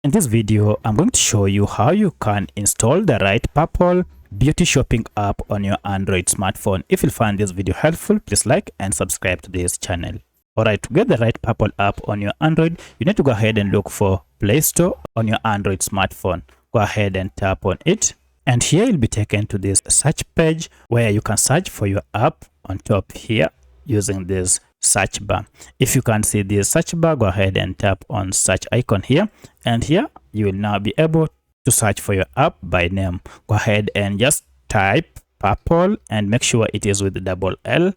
In this video, I'm going to show you how you can install the right Purplle beauty shopping app on your Android smartphone. If you find this video helpful, please like and subscribe to this channel. Alright, to get the right Purplle app on your Android, you need to go ahead and look for Play Store on your Android smartphone. Go ahead and tap on it. And here you'll be taken to this search page where you can search for your app on top here using this search bar. If you can't see this search bar, go ahead and tap on search icon here, and here you will now be able to search for your app by name. Go ahead and just type Purplle and make sure it is with the double L,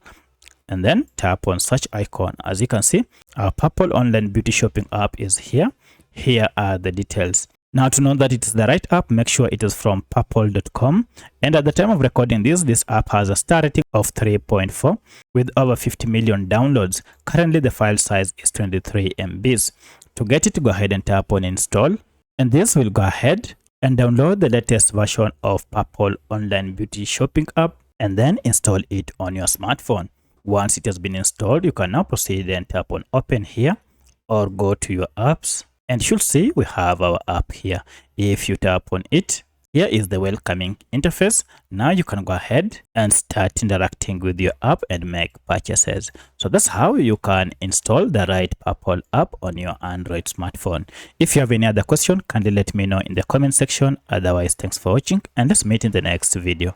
and then tap on search icon. As you can see, our Purplle online beauty shopping app is here. Here are the details. Now, to know that it is the right app, make sure it is from purplle.com. And at the time of recording this app has a star rating of 3.4 with over 50 million downloads. Currently, the file size is 23 MBs. To get it, go ahead and tap on install. And this will go ahead and download the latest version of Purplle online beauty shopping app and then install it on your smartphone. Once it has been installed, you can now proceed and tap on open here or go to your apps. And you'll see we have our app here. If you tap on it, here is the welcoming interface. Now you can go ahead and start interacting with your app and make purchases. So that's how you can install the right Purplle app on your Android smartphone. If you have any other question, kindly let me know in the comment section. Otherwise, thanks for watching and let's meet in the next video.